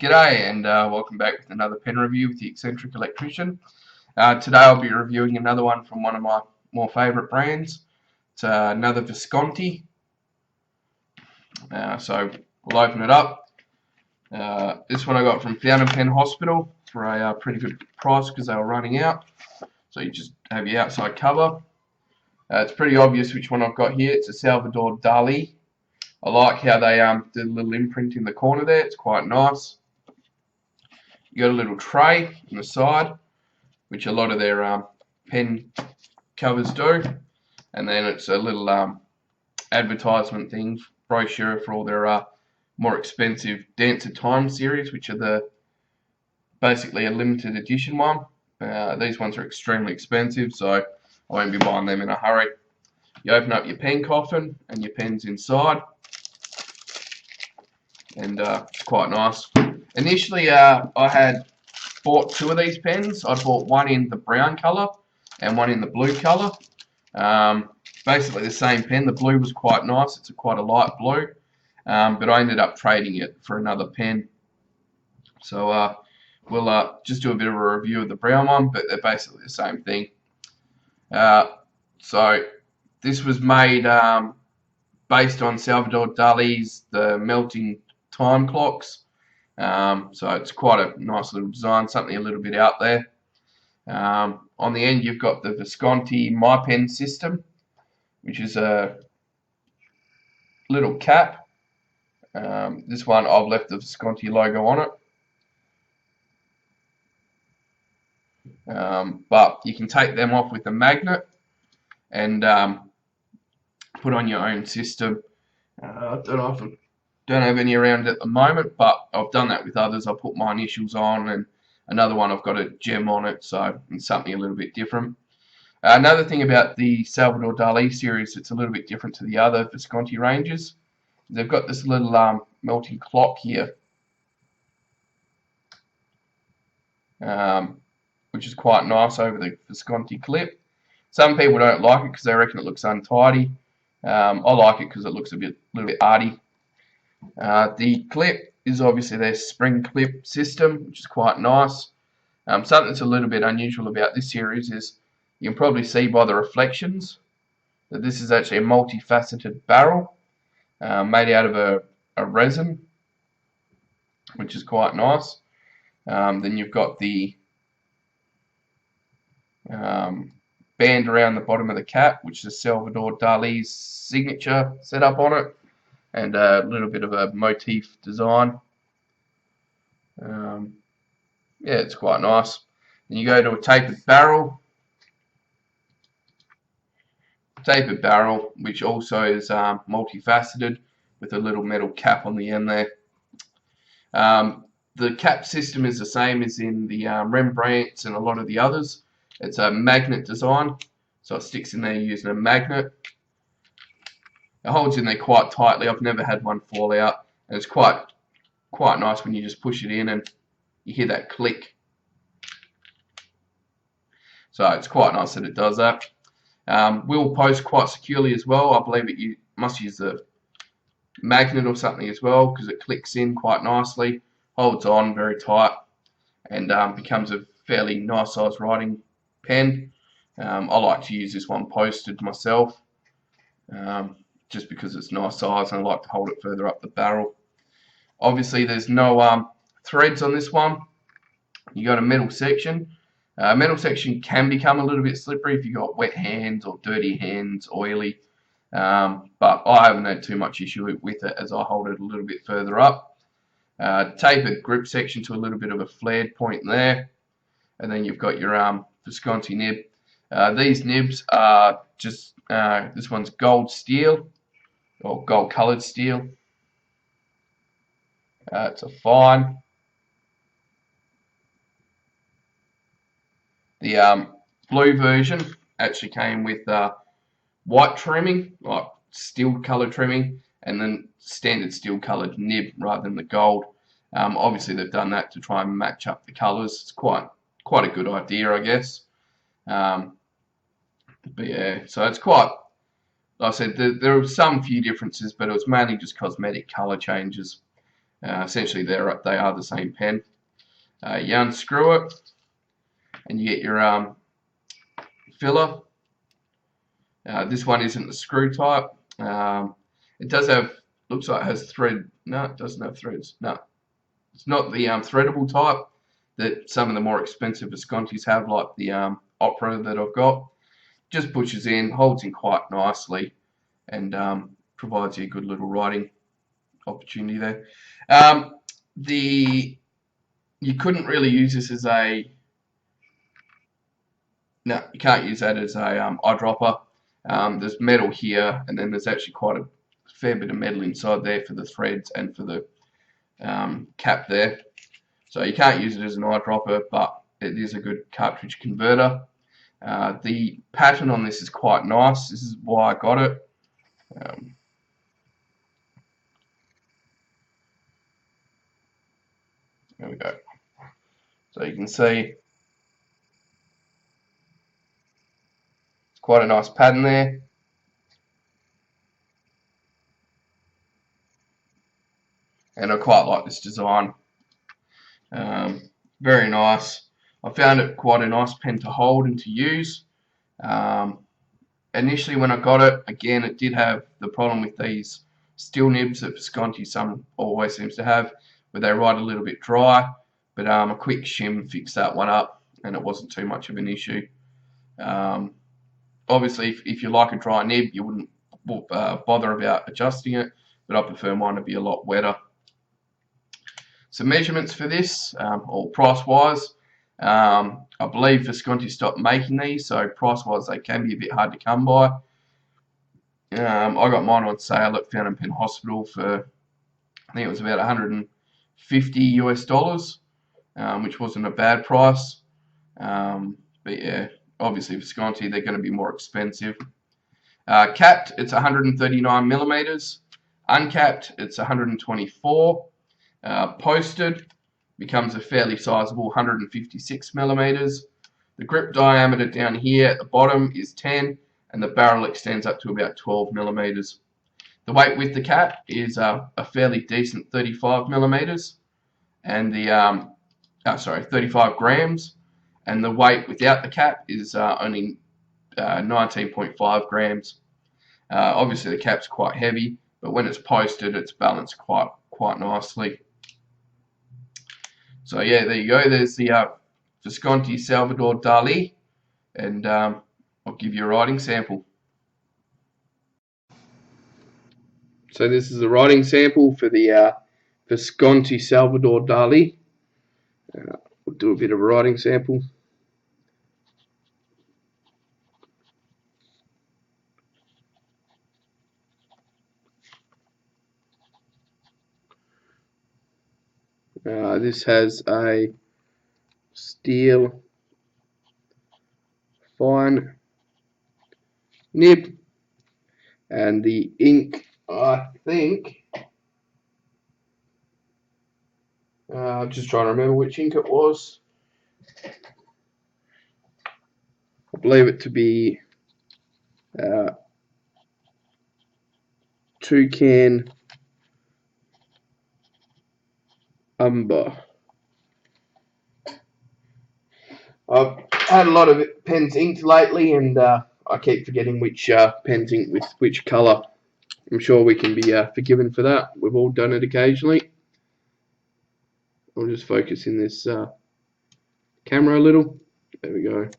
G'day and welcome back with another pen review with the Eccentric Electrician. Today I'll be reviewing another one from one of my more favourite brands. It's another Visconti. So we'll open it up. This one I got from Fountain Pen Hospital for a pretty good price because they were running out. So you just have your outside cover. It's pretty obvious which one I've got here. It's a Salvador Dali. I like how they did a little imprint in the corner there. It's quite nice. You got a little tray on the side, which a lot of their pen covers do, and then it's a little advertisement thing, brochure for all their more expensive Dance of Time series, which are basically a limited edition one. These ones are extremely expensive, so I won't be buying them in a hurry. You open up your pen coffin, and your pen's inside, and it's quite nice. Initially, I had bought two of these pens. I bought one in the brown colour and one in the blue colour. Basically the same pen. The blue was quite nice. It's quite a light blue. But I ended up trading it for another pen. So we'll just do a bit of a review of the brown one, but they're basically the same thing. So this was made based on Salvador Dali's The Melting Time Clocks. So it's quite a nice little design, something a little bit out there. On the end you've got the Visconti My Pen system, which is a little cap. This one I've left the Visconti logo on it. But you can take them off with a magnet and put on your own system. I don't have any around at the moment, but I've done that with others. I put my initials on, and another one I've got a gem on it, so it's something a little bit different. Another thing about the Salvador Dali series that's a little bit different to the other Visconti ranges, they've got this little melting clock here, which is quite nice over the Visconti clip. Some people don't like it because they reckon it looks untidy. I like it because it looks a little bit arty. The clip is obviously their spring clip system, which is quite nice. Something that's a little bit unusual about this series is you can probably see by the reflections that this is actually a multifaceted barrel made out of a resin, which is quite nice. Then you've got the band around the bottom of the cap, which is Salvador Dali's signature setup on it, and a little bit of a motif design. Yeah, it's quite nice. Then you go to a tapered barrel, which also is multifaceted with a little metal cap on the end there. The cap system is the same as in the Rembrandts and a lot of the others. It's a magnet design, so it sticks in there using a magnet. It holds in there quite tightly. I've never had one fall out, and it's quite nice when you just push it in and you hear that click. So it's quite nice that it does that. Will post quite securely as well. I believe you must use a magnet or something as well, because it clicks in quite nicely, holds on very tight, and becomes a fairly nice size writing pen. I like to use this one posted myself, just because it's nice size and I like to hold it further up the barrel. Obviously there's no threads on this one. You got a metal section. Metal section can become a little bit slippery if you've got wet hands or dirty hands, oily, but I haven't had too much issue with it as I hold it a little bit further up. Tapered grip section to a little bit of a flared point there, and then you've got your Visconti nib. These nibs are just, this one's gold steel, or gold coloured steel. It's a fine. The blue version actually came with white trimming, like steel coloured trimming, and then standard steel coloured nib rather than the gold. Obviously they've done that to try and match up the colours. It's quite a good idea, I guess. But yeah, so it's quite, like I said, there were some few differences, but it was mainly just cosmetic colour changes. Essentially, they are the same pen. You unscrew it, and you get your filler. This one isn't the screw type. It does have, looks like it has thread. No, it doesn't have threads. No, it's not the threadable type that some of the more expensive Viscontis have, like the Opera that I've got. Just pushes in, holds in quite nicely, and provides you a good little writing opportunity there. You couldn't really use this as a, no, you can't use that as a eyedropper. There's metal here, and then there's actually quite a fair bit of metal inside there for the threads and for the cap there. So you can't use it as an eyedropper, but it is a good cartridge converter. The pattern on this is quite nice. This is why I got it. There we go. So you can see it's quite a nice pattern there. And I quite like this design. Very nice. I found it quite a nice pen to hold and to use. Initially when I got it, again, it did have the problem with these steel nibs that Visconti always seems to have, where they write a little bit dry, but a quick shim fixed that one up, and it wasn't too much of an issue. Obviously, if you like a dry nib, you wouldn't bother about adjusting it, but I prefer mine to be a lot wetter. Some measurements for this, or price-wise, I believe Visconti stopped making these, so price-wise they can be a bit hard to come by. I got mine on sale at Fountain Pen Hospital for, I think it was about $150 US, which wasn't a bad price. But yeah, obviously Visconti, they're going to be more expensive. Capped, it's 139 millimeters. Uncapped, it's 124. Posted becomes a fairly sizable 156 millimeters. The grip diameter down here at the bottom is 10, and the barrel extends up to about 12 millimeters. The weight with the cap is a fairly decent 35 millimeters, and the 35 grams, and the weight without the cap is only 19.5 grams. Obviously, the cap's quite heavy, but when it's posted, it's balanced quite nicely. So yeah, there you go. There's the Visconti Salvador Dali, and I'll give you a writing sample. So this is a writing sample for the Visconti Salvador Dali. We'll do a bit of a writing sample. This has a steel fine nib, and the ink, I think, I'm just trying to remember which ink it was. I believe it to be Toucan Umber. I've had a lot of pens inked lately, and I keep forgetting which pen's inked with which colour. I'm sure we can be forgiven for that. We've all done it occasionally. I'll just focus in this camera a little. There we go.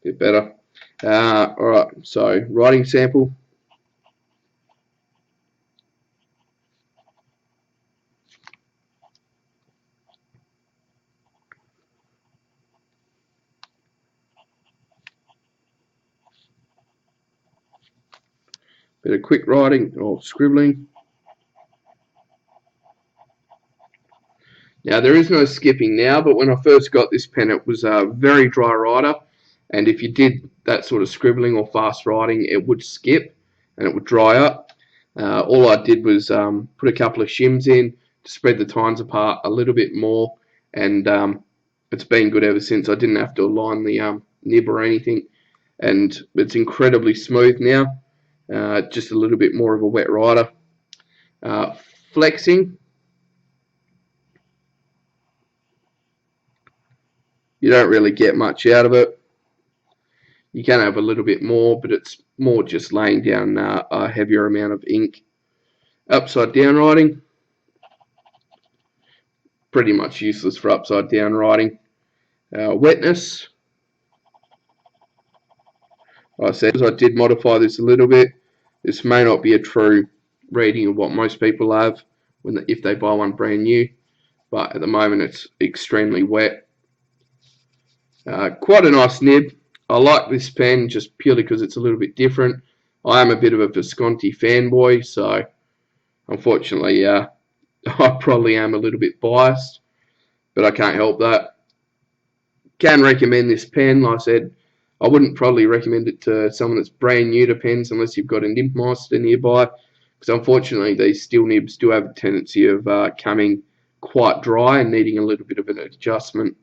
Bit better. Alright, so writing sample. Bit of quick writing or scribbling. Now there is no skipping now, but when I first got this pen it was a very dry writer, and if you did that sort of scribbling or fast writing it would skip and it would dry up. All I did was put a couple of shims in to spread the tines apart a little bit more, and it's been good ever since. I didn't have to align the nib or anything, and it's incredibly smooth now. Just a little bit more of a wet writer. Uh, flexing, you don't really get much out of it. You can have a little bit more, but it's more just laying down a heavier amount of ink. Upside down writing, pretty much useless for upside down writing. Wetness, like I said, I did modify this a little bit. This may not be a true reading of what most people have if they buy one brand new, but at the moment it's extremely wet. Quite a nice nib. I like this pen just purely because it's a little bit different. I am a bit of a Visconti fanboy, so unfortunately I probably am a little bit biased, but I can't help that. Can recommend this pen. Like I said, I wouldn't probably recommend it to someone that's brand new to pens unless you've got a nib master nearby, because unfortunately these steel nibs do have a tendency of coming quite dry and needing a little bit of an adjustment.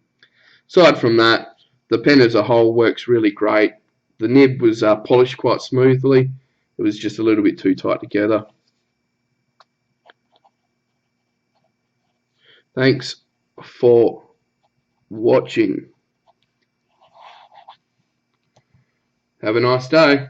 Aside from that, the pen as a whole works really great. The nib was polished quite smoothly. It was just a little bit too tight together. Thanks for watching. Have a nice day.